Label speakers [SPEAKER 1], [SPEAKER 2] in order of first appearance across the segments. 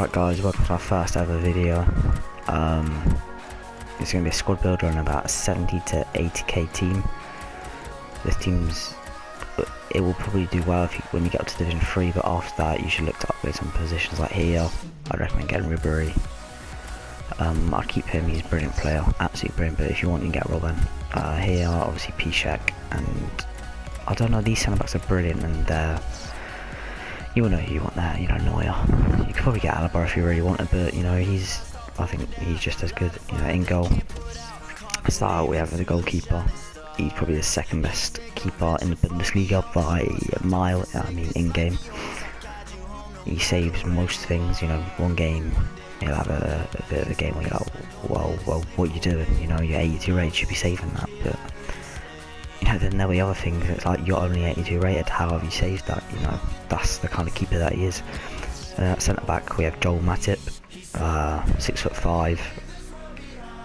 [SPEAKER 1] Right guys, welcome to our first ever video. It's going to be a squad builder on about a 70 to 80k team. This team's, it will probably do well when you get up to Division 3, but after that you should look to upgrade some positions like here. I'd recommend getting Ribery. I'll keep him, he's a brilliant player, absolutely brilliant, but if you want you can get Robin. Here obviously P-Shack, and I don't know, these centre backs are brilliant, and you will know who you want there, you know, Neuer. You could probably get Alaba if you really wanted, but you know, I think he's just as good, you know, in goal. Start out we have the goalkeeper. He's probably the second best keeper in the Bundesliga by a mile, I mean in game. He saves most things, you know, one game he'll have a bit of a game where you're like, well, what are you doing? You know, your 82 rate should be saving that, but you know, then there'll be other things, it's like you're only 82 rated, how have you saved that? You know, that's the kind of keeper that he is. Centre back we have Joel Matip, 6'5",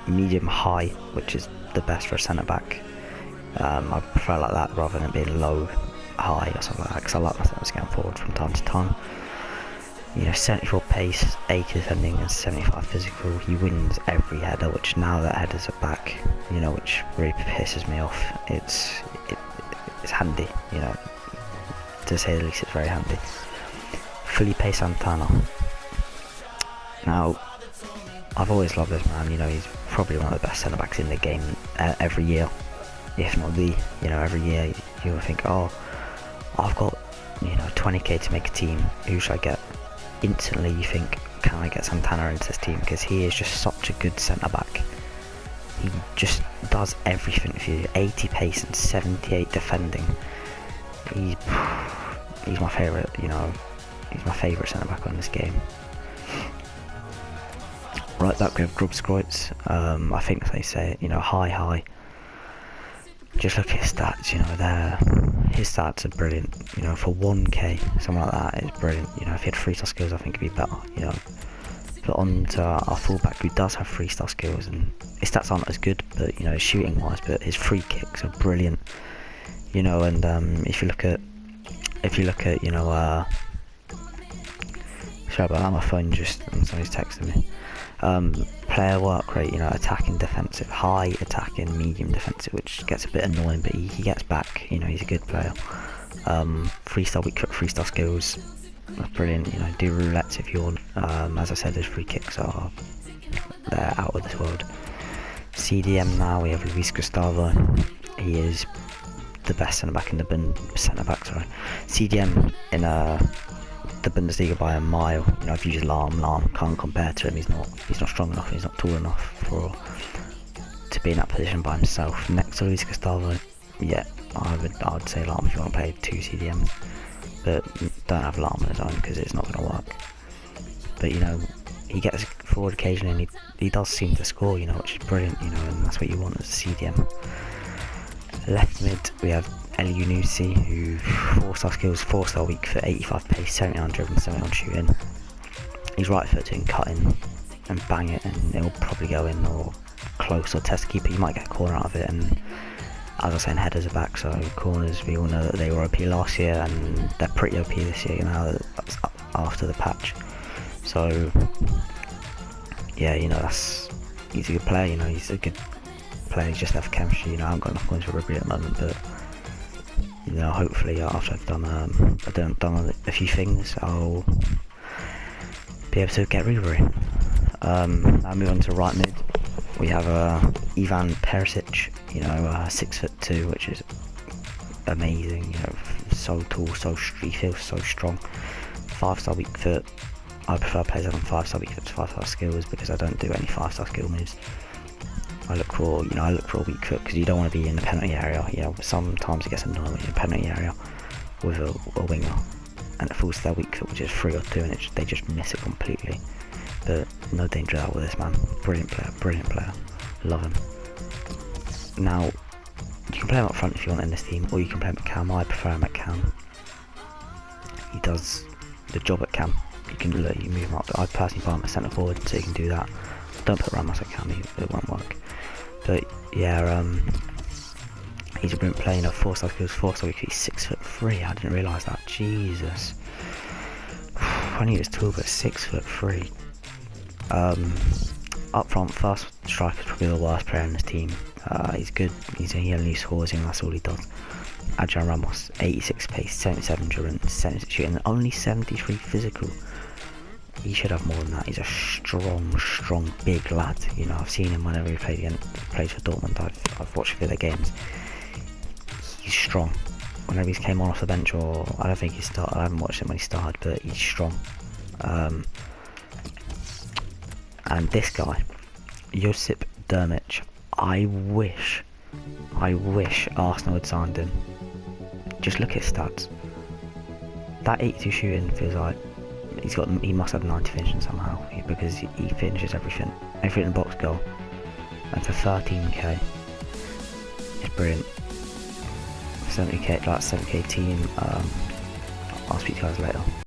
[SPEAKER 1] medium high, which is the best for a centre back. I prefer like that rather than being low high or something like that, because I like my centre backs going forward from time to time. You know, 74 pace, 80 defending and 75 physical. He wins every header, which now that headers are back, you know, which really pisses me off. It's handy, you know, to say the least. It's very handy. Felipe Santana. Now, I've always loved this man. You know, he's probably one of the best centre backs in the game every year, if not the. You know, every year you'll think, oh, I've got, you know, 20k to make a team. Who should I get? Instantly you think, can I get Santana into this team, because he is just such a good centre back. He just does everything for you. 80 pace and 78 defending. He's my favourite, you know, he's my favourite centre back on this game. Right back we have Grubskreutz. I think they say it, you know, high. Just look at his stats, you know, his stats are brilliant, you know, for 1k, something like that is brilliant. You know, if he had 3-star skills I think it'd be better, you know. But on to our fullback who does have 3-star skills, and his stats aren't as good, but you know, shooting wise, but his free kicks are brilliant, you know. And if you look at, you know, sorry about that, my phone just, somebody's texting me. Player work rate, you know, attacking, defensive, high attacking, medium defensive, which gets a bit annoying, but he gets back, you know, he's a good player. 3-star weak foot, 3-star skills, that's brilliant, you know, do roulettes if you want. As I said, his free kicks they're out of this world. CDM now, we have Luis Gustavo. He is the best centre back in the CDM in the Bundesliga by a mile. You know, I've used Lahm can't compare to him. He's not strong enough, he's not tall enough to be in that position by himself. Next to Luis Gustavo, yeah, I would say Lahm if you want to play 2 CDMs, but don't have Lahm on his own because it's not going to work. But you know, he gets forward occasionally and he does seem to score, you know, which is brilliant, you know, and that's what you want as a CDM. Left mid we have El Yunusi, who 4-star skills, 4-star weak foot, 85 pace, 79 driven, 79 shooting. He's right footed and cutting and bang it, and it'll probably go in or close or test keeper. You might get a corner out of it, and as I was saying, headers are back, so corners, we all know that they were OP last year and they're pretty OP this year, you know, that's after the patch. So yeah, you know, he's a good player, you know, he's a good player, he's just left chemistry, you know. I haven't got enough coins for Ribery at the moment, but you know, hopefully after I've done a few things, I'll be able to get Ribery. Now move on to right mid. We have Ivan Perisic, you know, 6'2", which is amazing. You know, so tall, he feels so strong. 5-star weak foot. I prefer players on 5-star weak foot to 5-star skills because I don't do any 5-star skill moves. I look for a weak foot because you don't want to be in the penalty area. You know, sometimes it gets annoying when you're in the penalty area with a winger and it falls to their weak foot, which is 3 or 2, and they just miss it completely. But no danger out with this man. Brilliant player, love him. Now you can play him up front if you want in this team, or you can play him at cam. I prefer him at cam. He does the job at cam. You can move him up. I personally buy him at centre forward, so you can do that. Don't put Ramos at cam, it won't work. But yeah, he's a brilliant player, you know, 4-star skills, 4-star weak, he's 6'3", I didn't realise that, Jesus. 20 years tall, but 6'3". Up front, fast striker is probably the worst player in this team. He's good. He only scores, and that's all he does. Adrian Ramos, 86 pace, 77 endurance, 76 shooting, and only 73 physical. He should have more than that. He's a strong, big lad. You know, I've seen him whenever he plays for Dortmund. I've watched a few of their games. He's strong. Whenever he came on off the bench, or I don't think he started. I haven't watched him when he started, but he's strong. And this guy, Josip Drmić, I wish Arsenal had signed him. Just look at his stats. That 82 shooting feels like he must have 90 finishing somehow, because he finishes everything in the box goal. And for 13k, it's brilliant. 70k, like 70k team. I'll speak to you guys later.